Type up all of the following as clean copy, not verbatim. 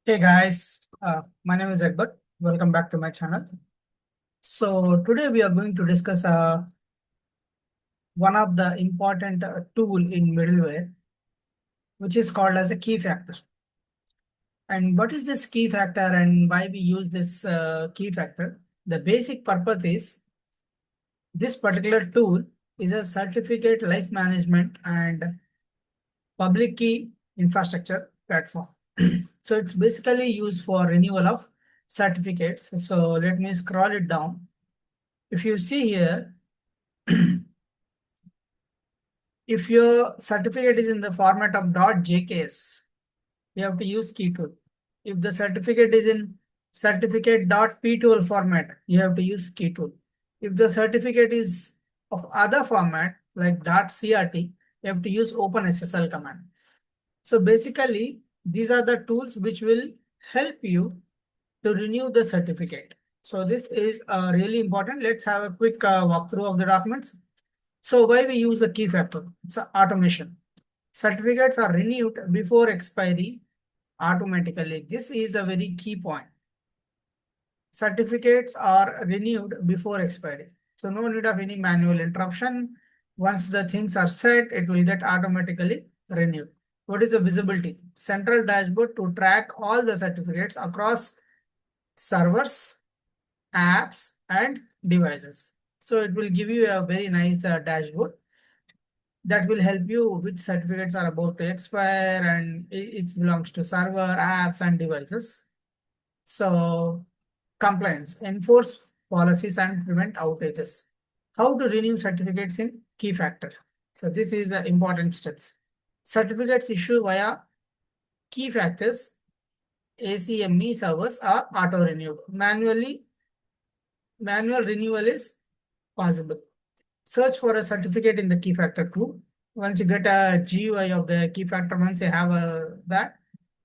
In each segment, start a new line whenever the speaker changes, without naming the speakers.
Hey guys, my name is Edward. Welcome back to my channel. So today we are going to discuss one of the important tool in middleware, which is called as a key factor. And what is this key factor and why we use this key factor? The basic purpose is this particular tool is a certificate life management and public key infrastructure platform. So it's basically used for renewal of certificates. So let me scroll it down. If you see here, if your certificate is in the format of .jks, you have to use keytool. If the certificate is in certificate.ptool format, you have to use keytool. If the certificate is of other format like .crt, you have to use openssl command. So basically, these are the tools which will help you to renew the certificate. So this is really important. Let's have a quick walkthrough of the documents. So why we use the key factor? It's an automation. Certificates are renewed before expiry automatically. This is a very key point. Certificates are renewed before expiry. So no need of any manual interruption. Once the things are set, it will get automatically renewed. What is the visibility? Central dashboard to track all the certificates across servers, apps, and devices. So it will give you a very nice dashboard that will help you which certificates are about to expire and it belongs to server, apps, and devices. So compliance, enforce policies and prevent outages. How to renew certificates in Keyfactor. So this is important steps. Certificates issued via Keyfactors ACME servers are auto-renewed. Manual renewal is possible. Search for a certificate in the Keyfactor tool. Once you get a GUI of the Keyfactor, once you have that,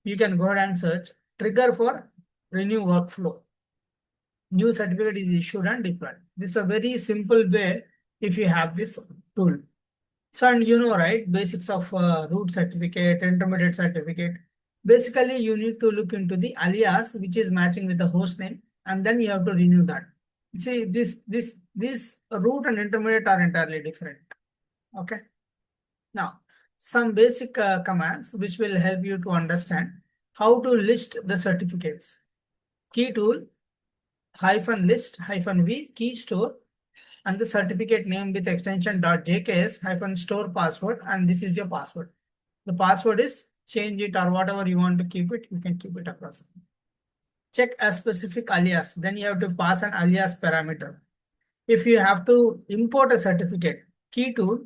you can go ahead and search trigger for renew workflow. New certificate is issued and deployed. This is a very simple way if you have this tool. So, and you know, right, basics of root certificate, intermediate certificate. Basically, you need to look into the alias, which is matching with the host name, and then you have to renew that. See, this root and intermediate are entirely different. Okay. Now, some basic commands which will help you to understand how to list the certificates. Key tool -list -v keystore and the certificate name with extension .jks -store password, and this is your password. The password is change it or whatever you want to keep it, you can keep it across. Check a specific alias, then you have to pass an alias parameter. If you have to import a certificate, key tool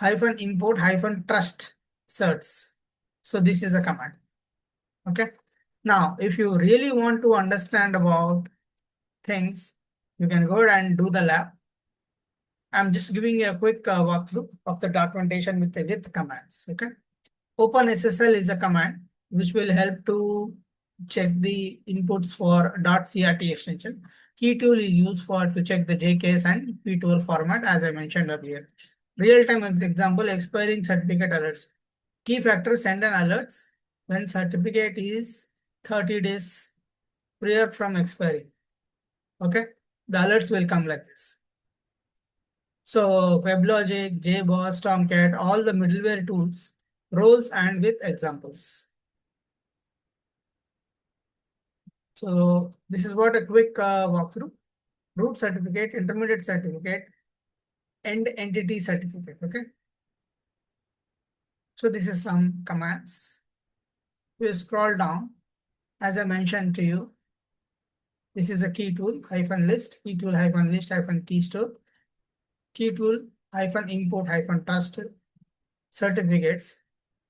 -import -trustcacerts. So this is a command. Okay. Now, if you really want to understand about things, you can go ahead and do the lab. I'm just giving you a quick walkthrough of the documentation with commands. Okay. OpenSSL is a command which will help to check the inputs for .crt extension. Key tool is used for to check the JKS and ptool format, as I mentioned earlier. Real-time example, expiring certificate alerts. Keyfactor send an alerts when certificate is 30 days prior from expiry. Okay, the alerts will come like this. So WebLogic, JBoss, Tomcat, all the middleware tools, roles and with examples. So this is what a quick walkthrough. Root certificate, intermediate certificate, and entity certificate. Okay. So this is some commands. We scroll down. As I mentioned to you, this is a key tool -list, key tool -list -keystore, key tool -import -trust certificates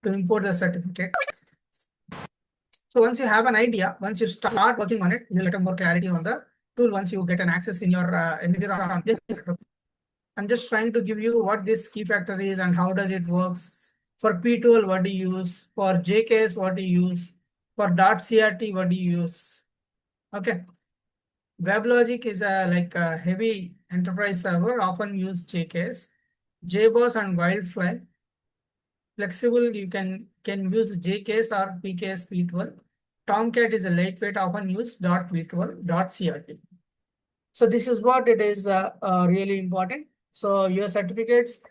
to import the certificate. So once you have an idea, once you start working on it, you'll get more clarity on the tool once you get an access in your environment. I'm just trying to give you what this key factor is and how does it works. For ptool, what do you use? For JKS, what do you use? For .crt, what do you use? Okay. WebLogic is a heavy enterprise server, often use JKS. JBoss and Wildfly. Flexible, you can use JKS or PKS P12. Tomcat is a lightweight often used .v12.crt. So this is what it is really important. So your certificates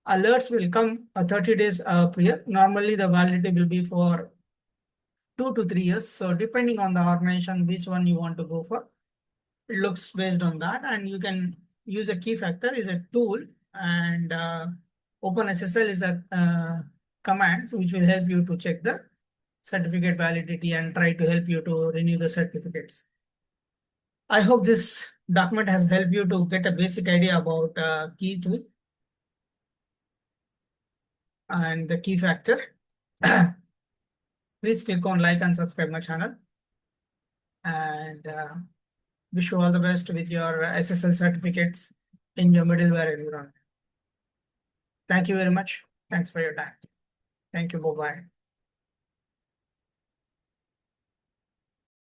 alerts will come 30 days per year. Normally the validity will be for 2 to 3 years. So depending on the organization, which one you want to go for, it looks based on that. And you can use a Keyfactor is a tool, and openssl is a command which will help you to check the certificate validity and try to help you to renew the certificates. I hope this document has helped you to get a basic idea about keytool and the Keyfactor. Please click on like and subscribe my channel, and wish you all the best with your SSL certificates in your middleware environment. Thank you very much. Thanks for your time. Thank you. Bye-bye.